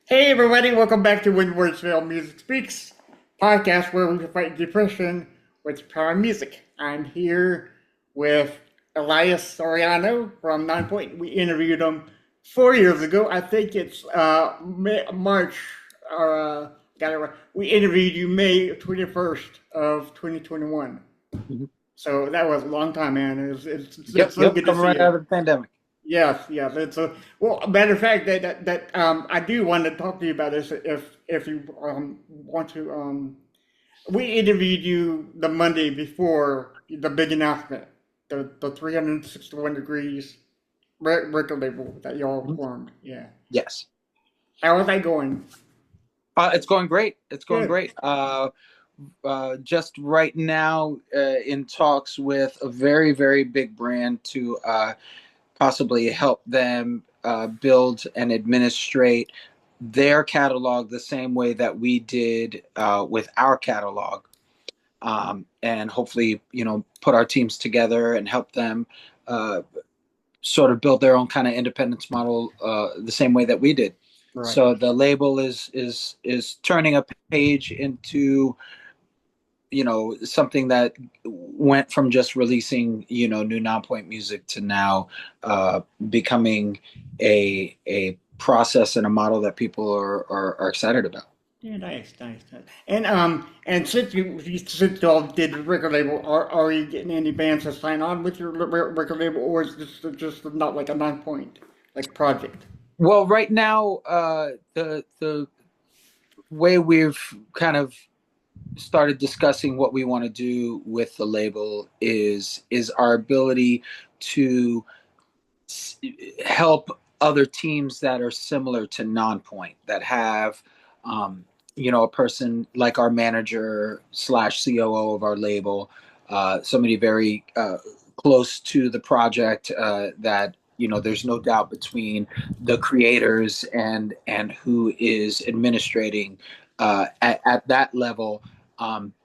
Hey everybody, welcome back to Windwardsville Music Speaks podcast where we fight depression with power music. I'm here with Elias Soriano from Nonpoint. We interviewed him 4 years ago. I think it's March. Got it right. We interviewed you May 21st of 2021. Mhm. So that was a long time, man. Yep, It's so yep, good to coming see right you. out of the pandemic. Yes, yes. It's a well. Matter of fact, that I do want to talk to you about this if you want to. We interviewed you the Monday before the big announcement, the 361 degrees record label that y'all Mhm. formed. Yeah. Yes. How is that going? It's going great. It's going Good. great. Just right now, in talks with a very, very big brand to possibly help them build and administrate their catalog the same way that we did with our catalog. And hopefully, put our teams together and help them uh, sort of build their own kind of independence model the same way that we did. Right. So the label is turning a page into something that went from just releasing new non-point music to now becoming a process and a model that people are excited about. Yeah, nice, nice, nice. And since y'all did the record label, are you getting any bands to sign on with your record label, or is this just not like a non-point like project? Well, right now, the way we've kind of started discussing what we want to do with the label is our ability to help other teams that are similar to Nonpoint that have um, a person like our manager slash COO of our label, somebody very close to the project that there's no doubt between the creators and who is administrating at that level,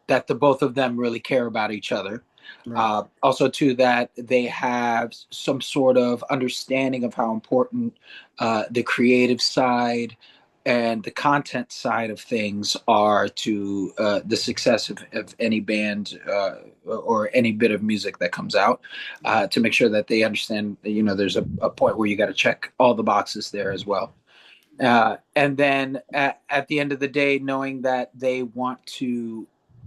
that the both of them really care about each other. Right. Also, too, that they have some sort of understanding of how important the creative side and the content side of things are to the success of any band or any bit of music that comes out. To make sure that they understand, there's a point where you got to check all the boxes there as well. And then at the end of the day, knowing that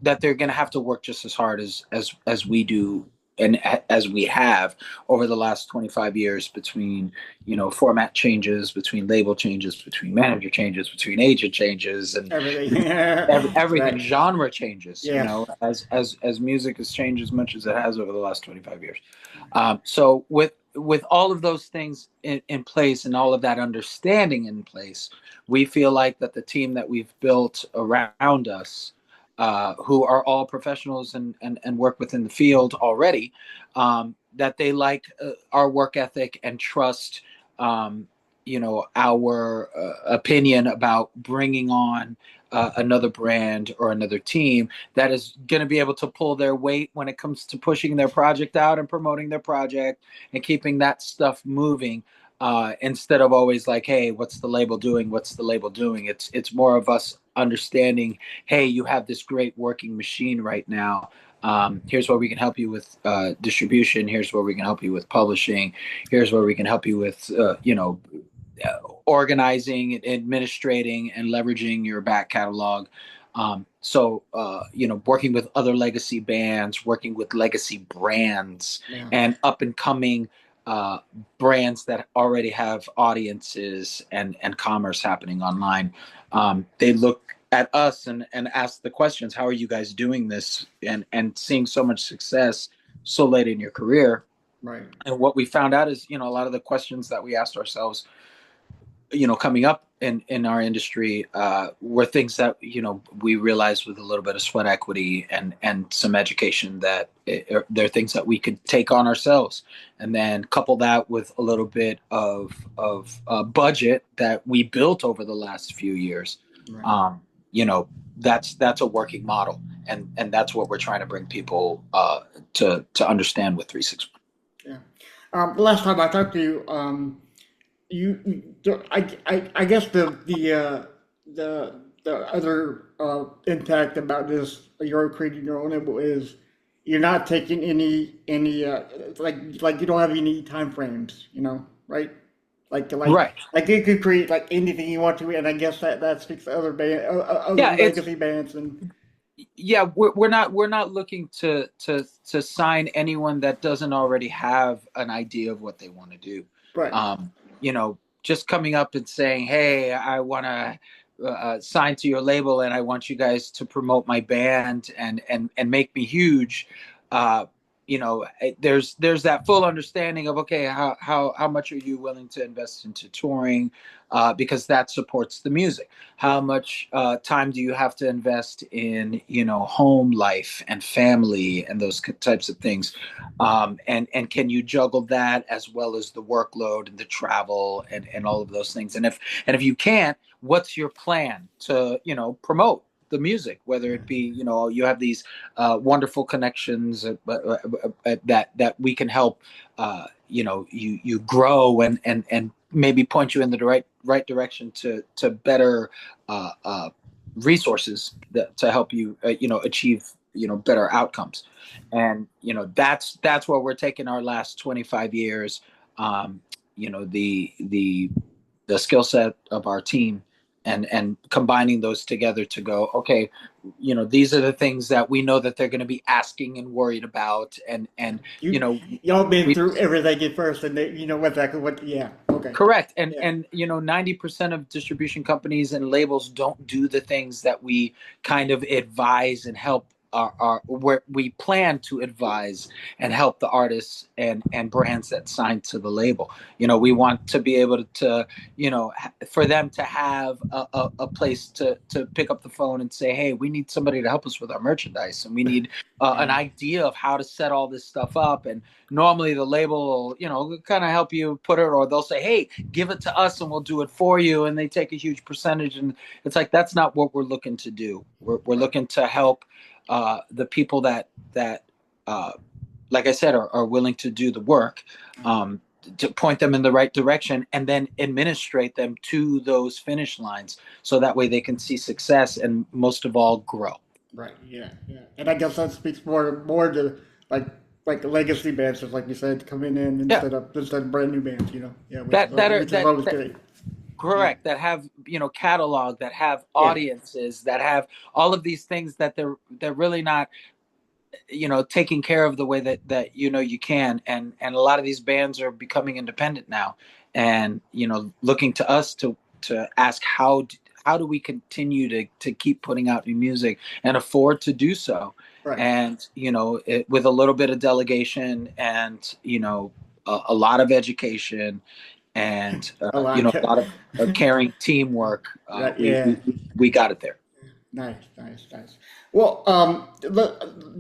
that they're going to have to work just as hard as we do and as we have over the last 25 years, between format changes, between label changes, between manager changes, between agent changes, and Everything. everything, Right. genre changes, Yes. as music has changed as much as it has over the last 25 years. So with all of those things in place and all of that understanding in place, we feel like that the team that we've built around us, who are all professionals and work within the field already, that they like our work ethic and trust, our opinion about bringing on another brand or another team that is going to be able to pull their weight when it comes to pushing their project out and promoting their project and keeping that stuff moving, instead of always like, hey, what's the label doing, what's the label doing. It's more of us understanding, hey, you have this great working machine right now. Here's where we can help you with distribution. Here's where we can help you with publishing. Here's where we can help you with organizing, administrating, and leveraging your back catalog. Working with other legacy bands, working with legacy brands, Yeah. and up and coming uh, brands that already have audiences and commerce happening online. They look at us and ask the questions: how are you guys doing this? And seeing so much success so late in your career. Right. And what we found out is, a lot of the questions that we asked ourselves, coming up in our industry, were things that we realized with a little bit of sweat equity and some education, that they're things that we could take on ourselves, and then couple that with a little bit of budget that we built over the last few years. Right. um, you know that's a working model, and that's what we're trying to bring people to understand with 361. Yeah. The last time I talked to you, I guess the other impact about this you're creating your own label is you're not taking any like you don't have any time frames, right? Right. Like you could create like anything you want to, and I guess that speaks to other Yeah, it's legacy bands and yeah, we're not looking to sign anyone that doesn't already have an idea of what they want to do. right. Just coming up and saying, "Hey, I want to sign to your label, and I want you guys to promote my band and make me huge." Uh, there's that full understanding of, okay, how much are you willing to invest into touring, because that supports the music. How much time do you have to invest in, home life and family and those types of things, and can you juggle that as well as the workload and the travel and all of those things? And if you can't, what's your plan to promote the music, whether it be, you have these wonderful connections that we can help you grow and maybe point you in the right direction to better resources to help you achieve better outcomes. And that's where we're taking our last 25 years, the skill set of our team, and combining those together to go, okay, these are the things that we know that they're going to be asking and worried about, and you You know y'all been we through everything at first, and you know exactly what. Yeah, okay, correct. and yeah, and 90% of distribution companies and labels don't do the things that we kind of advise and help our where we plan to advise and help the artists and brands that sign to the label. We want to be able to for them to have a place to pick up the phone and say, hey, we need somebody to help us with our merchandise, and we need an yeah, idea of how to set all this stuff up. And normally the label will kind of help you put it, or they'll say, hey, give it to us and we'll do it for you, and they take a huge percentage. And it's like, that's not what we're looking to do. We're right. looking to help the people that uh, like I said, are willing to do the work, to point them in the right direction, and then administrate them to those finish lines, so that way they can see success and, most of all, grow. Right. Yeah. Yeah. And I guess that speaks more to like like legacy bands, just like you said, coming in Yeah, instead of brand new bands. Yeah, that that are which is that always that great. Yeah. correct, that have catalog, that have Yeah. audiences, that have all of these things that they're really not taking care of the way that you can. And a lot of these bands are becoming independent now, and looking to us to ask, how do we continue to keep putting out new music and afford to do so. Right. And with a little bit of delegation, and a lot of education, and A lot. a lot of caring teamwork, Right. we, Yeah. we we got it there. Nice. Nice. Nice. Well,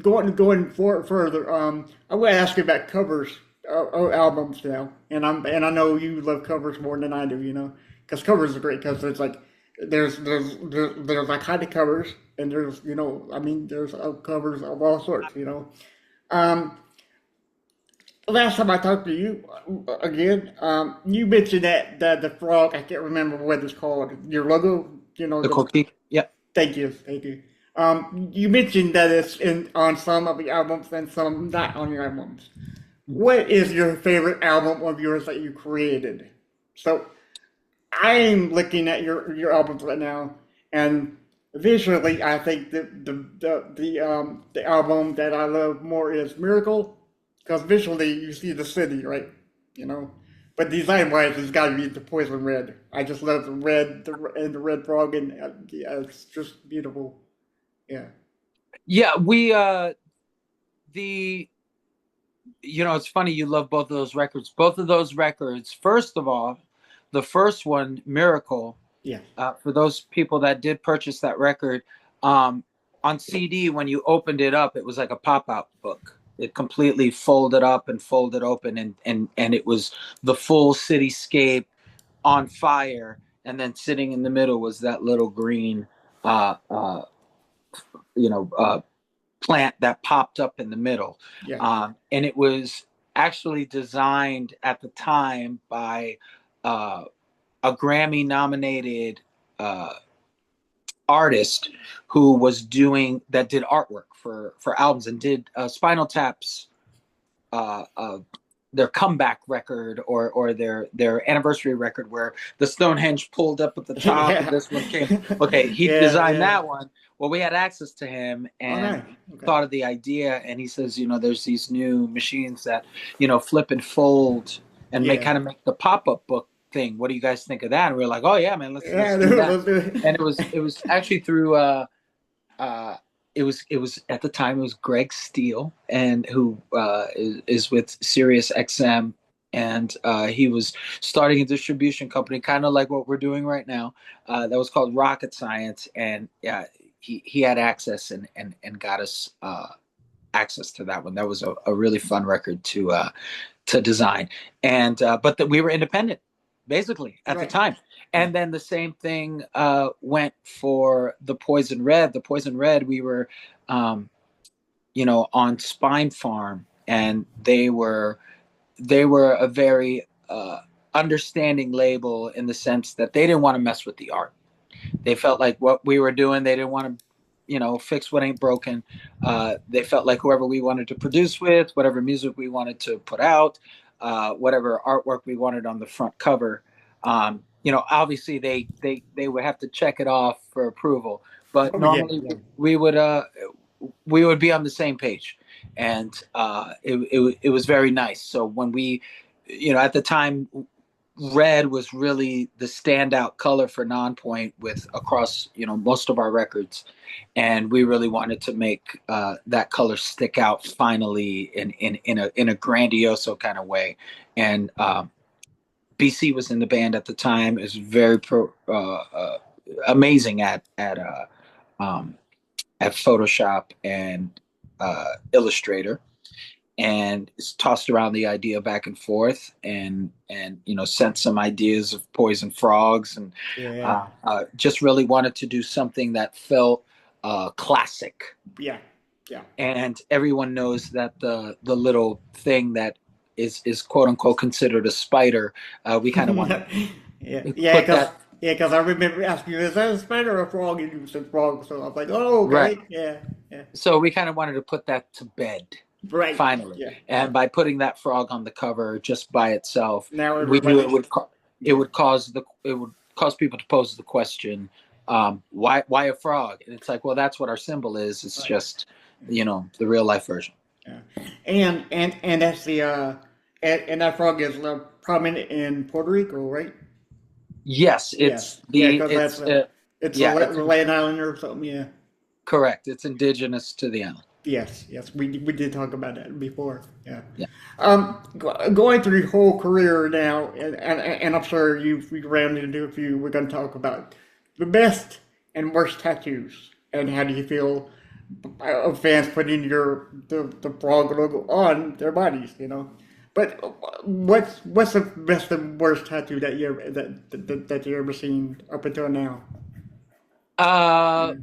going further, I'm going to ask you about covers or albums now, and I know you love covers more than I do. Because covers are great because it's like there's iconic covers, and there's I mean there's covers of all sorts. Um, last time I talked to you again, you mentioned that the frog. I can't remember what it's called. Your logo. The The cookie. Yep. Thank you, thank you. You mentioned that it's in on some of the albums and some not on your albums. What is your favorite album of yours that you created? So I'm looking at your albums right now, and visually, I think the album that I love more is Miracle, because visually you see the city, right? You know, but design wise, it's got to be the Poison Red. I just love the red, and the red frog, and yeah, it's just beautiful. Yeah, Yeah, we the it's funny you love both of those records. Both of those records, first of all, the first one, Miracle, yeah, for those people that did purchase that record, um, on CD, when you opened it up, it was like a pop-out book. It completely folded up and folded open, and it was the full cityscape on fire, and then sitting in the middle was that little green uh, uh, you know plant that popped up in the middle. yeah, And it was actually designed at the time by uh, a Grammy nominated artist who was did artwork for albums and did Spinal Tap's uh, uh, their comeback record or their anniversary record where the Stonehenge pulled up at the top and Yeah. this one came. Okay, he Yeah, designed yeah. that one. Well, we had access to him Oh, and nice. Okay. thought of the idea, and he says, there's these new machines that flip and fold and Yeah. make the pop-up book thing. What do you guys think of that? And we were like, oh yeah, man, let's Yeah, do dude, that. let's do it. And it was actually through uh, it was at the time it was Greg Steele, and who is with Sirius XM, and he was starting a distribution company, kind of like what we're doing right now. That was called Rocket Science, and he had access and got us access to that one. That was a really fun record to design, and but we were independent basically at the Right. time. And then the same thing went for the Poison Red. The Poison Red, we were, on Spine Farm, and they were a very understanding label in the sense that they didn't want to mess with the art. They felt like what we were doing, they didn't want to, fix what ain't broken. They felt like whoever we wanted to produce with, whatever music we wanted to put out, whatever artwork we wanted on the front cover. Obviously they would have to check it off for approval, but Oh, yeah, normally yeah. we would be on the same page, and it was very nice. So when we, at the time, red was really the standout color for Nonpoint with across most of our records, and we really wanted to make that color stick out finally in a grandioso kind of way. And BC was in the band at the time. Is very amazing um, at Photoshop and Illustrator, and tossed around the idea back and forth, and sent some ideas of Poison Frogs, and Yeah. just really wanted to do something that felt classic. Yeah. Yeah. And everyone knows that the little thing that is quote unquote considered a spider, we kind of want Yeah, to yeah, put because that I remember asking you, is that a spider or a frog? And you said frog, so I was like, oh, right. okay, yeah, yeah, So we kind of wanted to put that to bed right, finally, yeah, yeah. and by putting that frog on the cover just by itself, Now we knew everybody, it yeah, would cause people to pose the question, why a frog? And it's like, well, that's what our symbol is. It's right, just the real life version. yeah, and that's the and that frog is prominent in Puerto Rico, right? Yes, Yes, yeah, because that's it's a yeah, it's Land Islander or something, yeah. correct. It's indigenous to the island. Yes, yes, we did talk about that before. Yeah. Yeah. Going through your whole career now, and I'm sure you've rounded into a few. We're going to talk about the best and worst tattoos, and how do you feel of fans putting the frog logo on their bodies? But what's the best and worst tattoo that you ever seen up until now? Uh,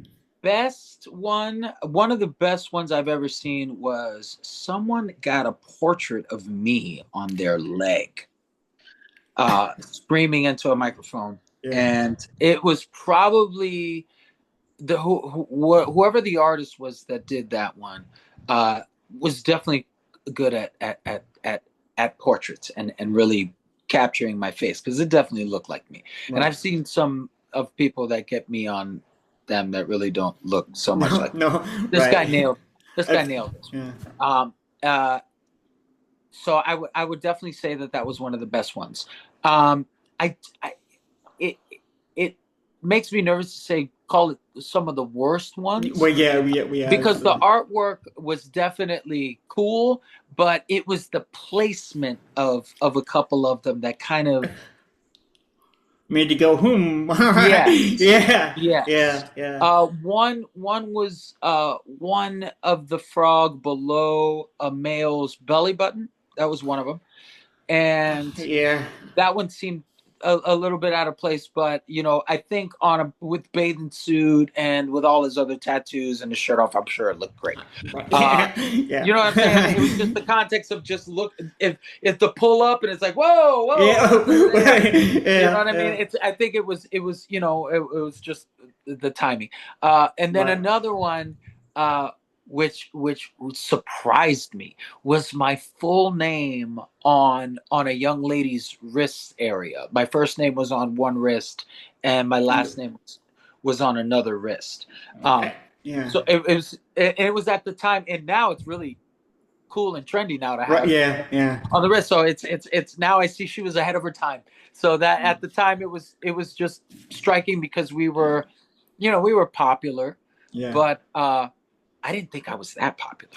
Best one of the best ones I've ever seen was someone got a portrait of me on their leg, screaming into a microphone, Yeah. and it was probably whoever the artist was that did that one, was definitely good at portraits and really capturing my face, because it definitely looked like me. And Right. I've seen some of people that get me on them that really don't look so much No, like me. no, This guy right. nailed this guy That's, nailed this yeah. one. Uh, so I would definitely say that was one of the best ones. Um, I it it makes me nervous to say call it some of the worst Well, ones, yeah, we because the absolutely. artwork was definitely cool, but it was the placement of a couple of them that kind of, Made you go, hmm. yes, Yeah, yes. yeah, yeah, One was one of the frog below a male's belly button. That was one of them, and yeah. that one seemed a little bit out of place, but you know, I think with bathing suit and with all his other tattoos and his shirt off, I'm sure it looked great. Uh, you know what I'm saying? It was just the context of just look if the pull up and it's like whoa whoa, you know what I mean? I think it was you know it was just the timing. And then another one. Which surprised me was my full name on a young lady's wrist area. My first name was on one wrist, and my last name was on another wrist. So it was at the time, and now it's really cool and trendy now to have on the wrist. So it's now I see she was ahead of her time. So that at the time it was just striking because we were, you know, we were popular, but I didn't think I was that popular.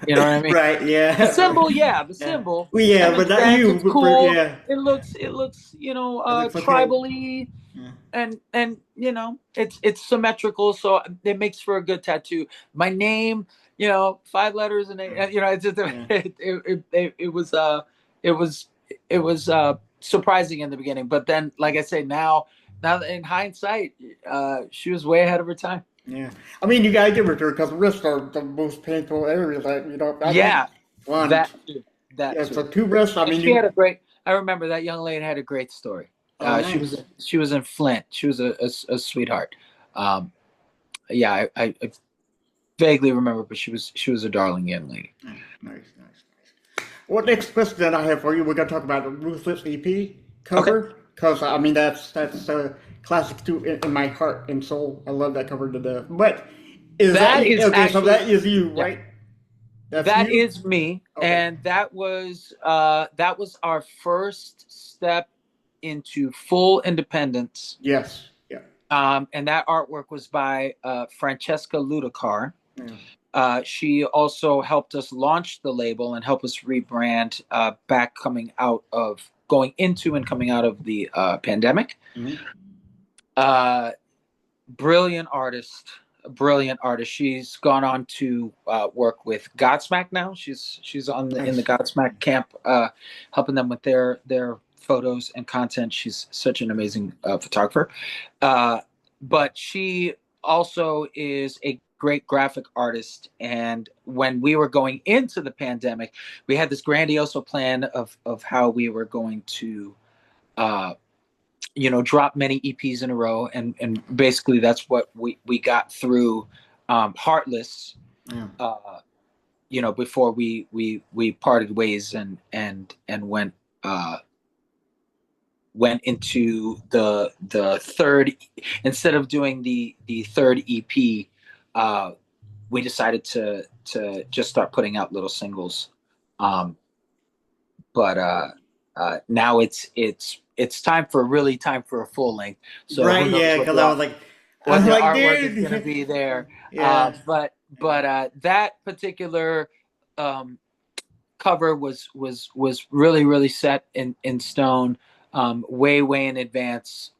You know what I mean? Right, yeah. The symbol, the symbol. Well, yeah, but not you. It's cool. Yeah. It looks, you know, tribally, and you know, it's symmetrical, so it makes for a good tattoo. My name, you know, 5 letters, and you know, it's just, it was surprising in the beginning, but then, like I say, now in hindsight, she was way ahead of her time. Yeah, I mean, you gotta give it to her because wrists are the most painful area. Like, you know, that too. So 2 wrists. I mean, she had a great. I remember that young lady had a great story. Nice. She was in Flint. She was a sweetheart. I vaguely remember, but she was a darling young lady. Nice. What next question that I have for you? We're gonna talk about the Ruthless EP cover because I mean that's classic too in my heart and soul. I love that cover to death. But so that is you, right? That is me, and that was our first step into full independence. Yes. Yeah. And that artwork was by Francesca Ludicar. Yeah. She also helped us launch the label and help us rebrand going into and coming out of the pandemic. Mm-hmm. Brilliant artist. She's gone on to work with Godsmack now. She's in the Godsmack camp, helping them with their photos and content. She's such an amazing photographer. But she also is a great graphic artist. And when we were going into the pandemic, we had this grandiose plan of how we were going to drop many EPs in a row, and basically that's what we got through Heartless, before we parted ways and went into the third. Instead of doing the third EP, we decided to just start putting out little singles, but now it's time for a full length. So because I was like, what the artwork is going to be there. But that particular cover was really set in stone, way in advance.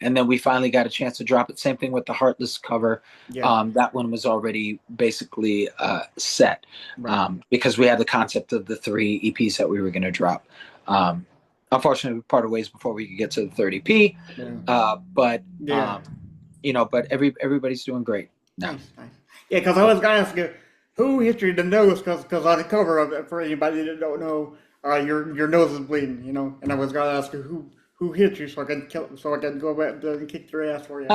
And then we finally got a chance to drop it. Same thing with the Heartless cover. That one was already basically set, because we had the concept of the 3 EPs that we were going to drop. Unfortunately, we parted ways before we could get to the 30 EP. But everybody's doing great now. Nice. Yeah, because I was going to ask you, who hit you in the nose? Because on the cover of it, for anybody that don't know, your nose is bleeding, you know. And I was going to ask you who hit you so I can go back and kick your ass for you.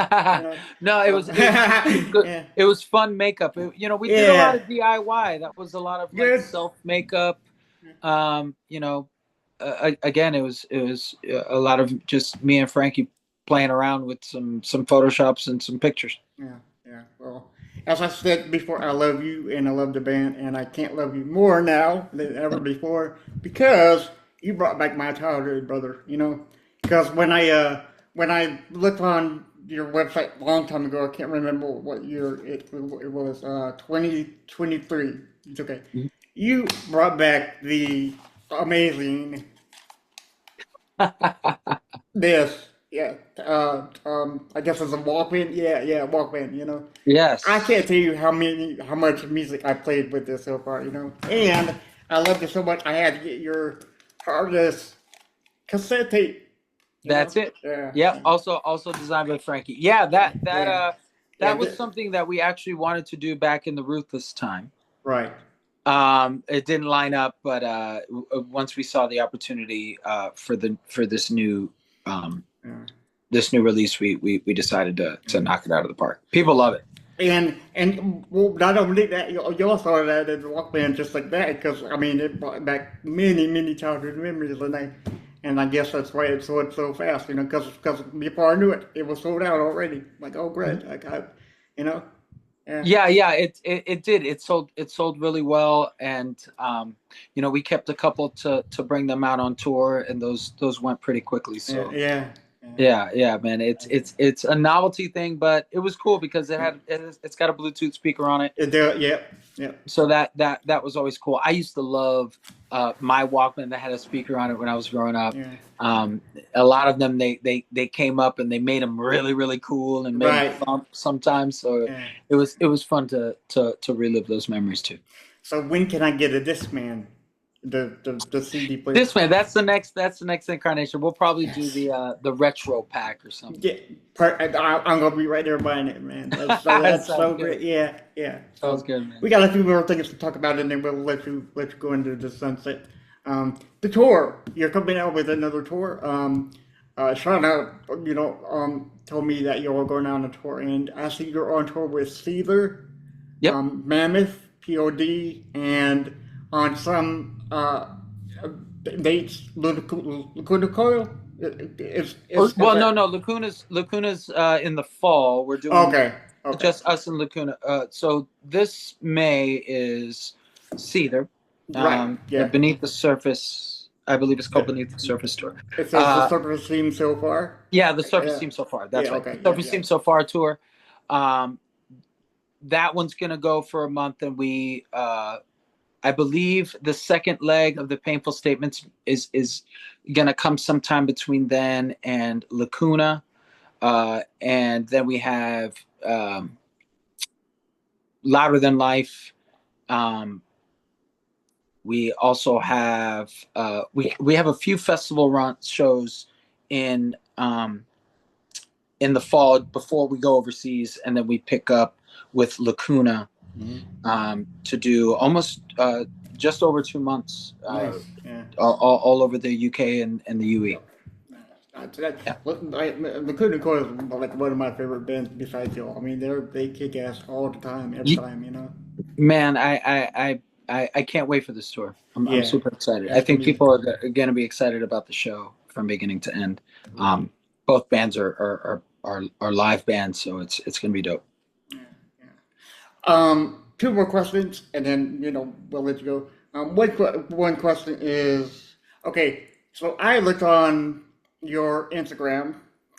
No, it was good. It was fun makake. We did a lot of DIY. That was a lot of self makeup. Again, it was a lot of just me and Frankie playing around with some Photoshops and some pictures. Yeah. Well, as I said before, I love you and I love the band, and I can't love you more now than ever before because you brought back my childhood, brother. You know, because when I looked on your website a long time ago, I can't remember what year it was. 2023. It's okay. Mm-hmm. You brought back the amazing this. I guess it's a Walkman. Walkman. You know. Yes. I can't tell you how much music I played with this so far. You know, and I loved it so much. I had to get your Heartless cassette tape That's it. Yeah. Yeah. Also designed by Frankie. Yeah. Yeah. Yeah. That was something that we actually wanted to do back in the Ruthless time. Right. It didn't line up, but once we saw the opportunity for um, Yeah. this new release, we decided to knock it out of the park. People love it. And well, not only that, you also had that Walkman just like that because I mean it brought back many childhood memories, and I guess that's why it sold so fast, you know, because before I knew it, it was sold out already. Like, oh great, I got, you know, yeah. Yeah. It did. It sold really well, and we kept a couple to bring them out on tour, and those went pretty quickly. Yeah, So yeah, yeah, man. It's a novelty thing, but it was cool because it's got a Bluetooth speaker on it. it did, yeah, yeah. So that was always cool. I used to love my Walkman that had a speaker on it when I was growing up. Yeah. A lot of them they came up and they made them really cool and made them thump sometimes. So Yeah. it was fun to relive those memories too. So when can I get a Discman? The CD player. Discman, that's the next incarnation. We'll probably do the retro pack or something. Yeah, I'm gonna be right there buying it, man. That's so great. Yeah, yeah. Sounds good, man. We got a few more things to talk about, and then we'll let you go into the sunset. The tour. You're coming out with another tour. Shauna, told me that you're going on a tour, and I see you're on tour with Seether, Yep. Mammoth, POD, and on some dates, Lacuna Coil. No. Lacuna's in the fall. We're doing Okay. just us and Lacuna. So this May is Seether. Right. Yeah. The Beneath the Surface. I believe it's called Beneath the Surface tour. It says the surface theme so far. Yeah, the Surface theme so far. That's right. Okay. The Surface theme so far tour. That one's gonna go for a month, and we. I believe the second leg of the Painful Statements is going to come sometime between then and Lacuna. And then we have Louder Than Life. We also have we have a few festival run shows in the fall before we go overseas, and then we pick up with Lacuna. To do almost just over 2 months, Nice. Yeah. all over the UK and the UE. Lacuna Coil is like one of my favorite bands besides y'all. I mean, they kick ass all the time, every time, you know. Man, I can't wait for this tour. I'm super excited. I think people are going to be excited about the show from beginning to end. Both bands are live bands, so it's going to be dope. Two more questions, and then we'll let you go. One question is, okay, so I looked on your Instagram,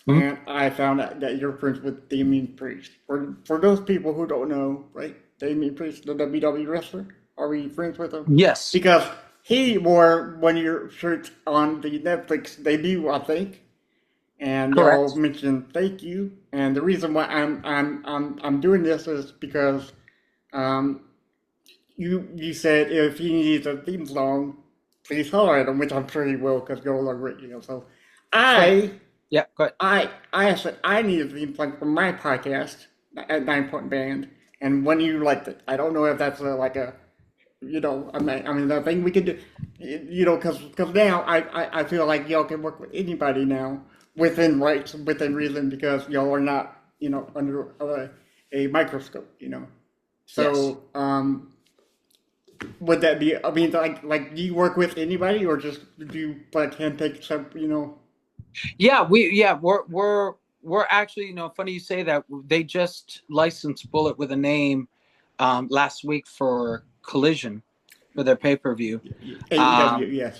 and I found out that you're friends with Damian Priest. For those people who don't know, right, Damian Priest, the WWE wrestler, are we friends with him? Yes, because he wore one of your shirts on the Netflix debut, I think. And y'all mentioned thank you, and the reason why I'm doing this is because you said if he needs a theme song, please holler at him, which I'm sure he will because y'all are great, So go ahead. I said I need a theme song for my podcast at 9 Point Band, and when you liked it, I don't know if that's the thing we could do, because now I feel like y'all can work with anybody now. Within rights, within reason, because y'all are not, under a microscope, So, would that be? I mean, like, do you work with anybody, or just do you handpick some, Yeah, we're actually, funny you say that. They just licensed Bullet with a Name last week for Collision for their pay-per-view. AEW,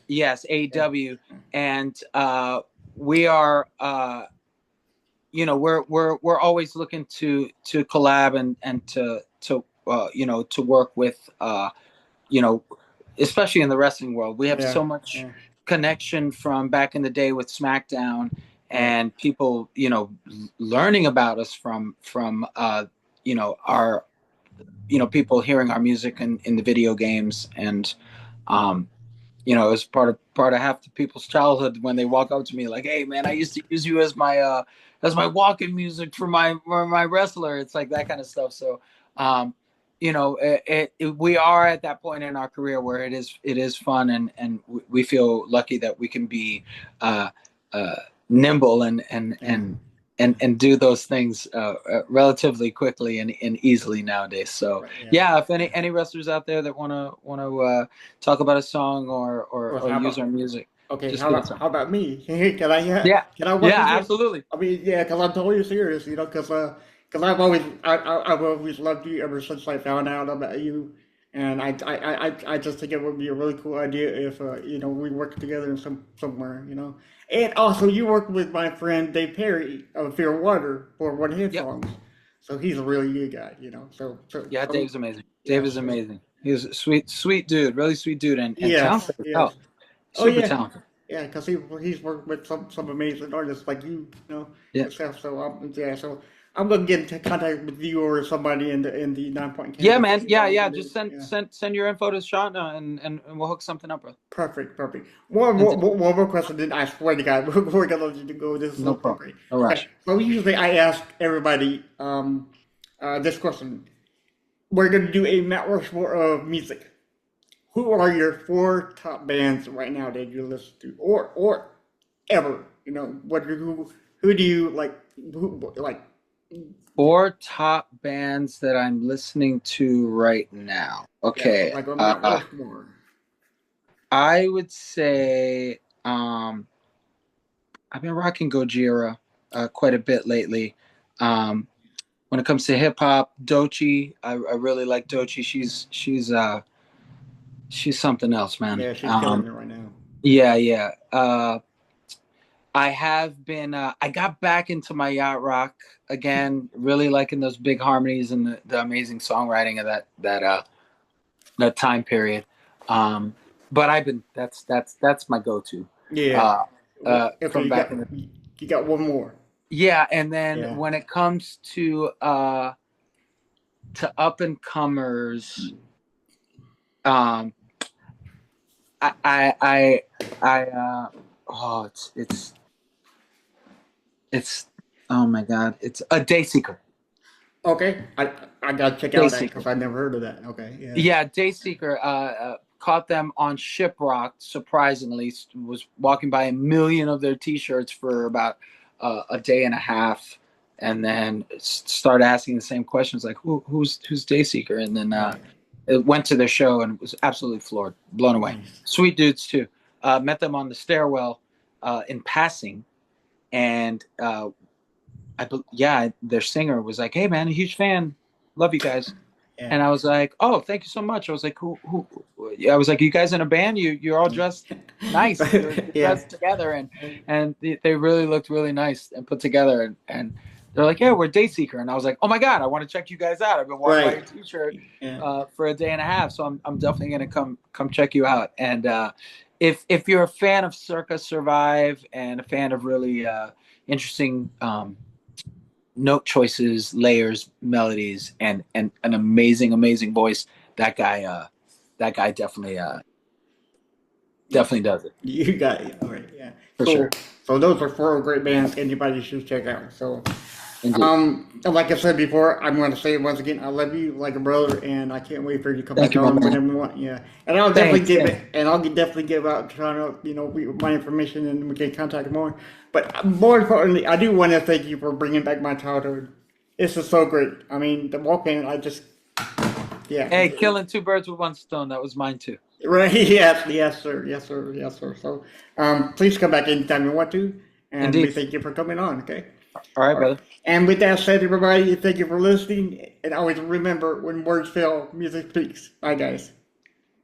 yes, AEW, and we are we're always looking to collab and to work with especially in the wrestling world. We have so much connection from back in the day with SmackDown, and people learning about us from our people hearing our music in the video games, and you know, it's part of half the people's childhood when they walk up to me like, "Hey, man, I used to use you as my walking music for my wrestler." It's like that kind of stuff. So, um, you know, we are at that point in our career where it is fun, and we feel lucky that we can be uh, uh, nimble Yeah. and do those things relatively quickly and easily nowadays. So Right. Yeah. yeah, if any wrestlers out there that want to talk about a song or Well, or how use about our music, okay? just give us How some. about me? Can I Yeah, can I work yeah, with you? absolutely. I mean, yeah, because I'm totally serious, you know, because I've always loved you ever since I found out about you, and I just think it would be a really cool idea if you know we worked together in somewhere, you know. And also, you worked with my friend Dave Perry of Fear Water for one of his Yep. songs, so he's a really good guy, you know. Yeah, So Dave's amazing. Dave is yes, amazing. He's a sweet dude, really sweet dude, and yes, talented as yes. hell. Oh Super yeah, talented. yeah, because he's worked with some amazing artists like you know Yeah. yourself. So yeah, so I'm gonna get into contact with you or somebody in the Nonpoint Yeah, campus to man. see Yeah, what we yeah. can do. Just send Yeah, send send your info to Shauna and we'll hook something up, bro. perfect, perfect. And One more question, then I swear to God, we're gonna let you go. This is no so problem. great. No Okay, rush. so usually I ask everybody this question. We're gonna do a Mount Rushmore of music. Who are your four top bands right now that you listen to, or ever? You know, who do you like? Who like? Four top bands that I'm listening to right now. Yeah, Okay. like on Mount Rushmore. I would say I've been rocking Gojira quite a bit lately. Um, when it comes to hip hop, Dochi, I really like Dochi. She's something else, man. Yeah, she's killing it right now. Yeah, yeah. I have been. I got back into my yacht rock again. Really liking those big harmonies and the amazing songwriting of that time period. Um, but I've been. That's my go-to. Yeah. Uh, Okay, from back in the. you got one more. Yeah, and then Yeah. when it comes to up and comers, um, I oh it's oh my god, it's a Dayseeker. Okay, I gotta check out that Dayseeker. because I never heard of that. Okay, yeah. Yeah, Dayseeker caught them on Shiprock. Surprisingly, was walking by a million of their T-shirts for about a day and a half, and then started asking the same questions like, who's Dayseeker? And then Right. it went to their show and was absolutely floored, blown away. Nice. Sweet dudes too. Met them on the stairwell in passing, and yeah, their singer was like, "Hey man, a huge fan, love you guys." Yeah. And I was like, "Oh, thank you so much." I was like, "Who?" I was like, "You guys in a band? You're all dressed nice. You're Yeah. dressed together, and they really looked really nice and put together." And they're like, "Yeah, we're Dayseeker." And I was like, "Oh my god, I want to check you guys out. I've been walking by your Right. T-shirt Yeah. for a day and a half, so I'm definitely gonna come check you out." And if you're a fan of Circa Survive and a fan of really interesting note choices, layers, melodies, and an amazing voice. That guy definitely does it You got it. All right. Yeah. for Cool. sure. So those are four great bands anybody should check out. So Indeed. like I said before, I'm going to say it once again. I love you like a brother, and I can't wait for you to come Thank back you, my on man. whenever you want. Yeah, and I'll definitely Thanks. give Thanks. it, and I'll definitely give out Toronto, you know, my information, and we can contact more. But more importantly, I do want to thank you for bringing back my childhood. This is so great. I mean, the Walkman, yeah, Hey, killing two birds with one stone. That was mine too. right, yes, yes, sir, yes, sir, yes, sir. So, please come back anytime you want to, and we Indeed. thank you for coming on. Okay. All right, All right. brother. And with that said, everybody, thank you for listening. And always remember when words fail, music speaks. Bye, guys.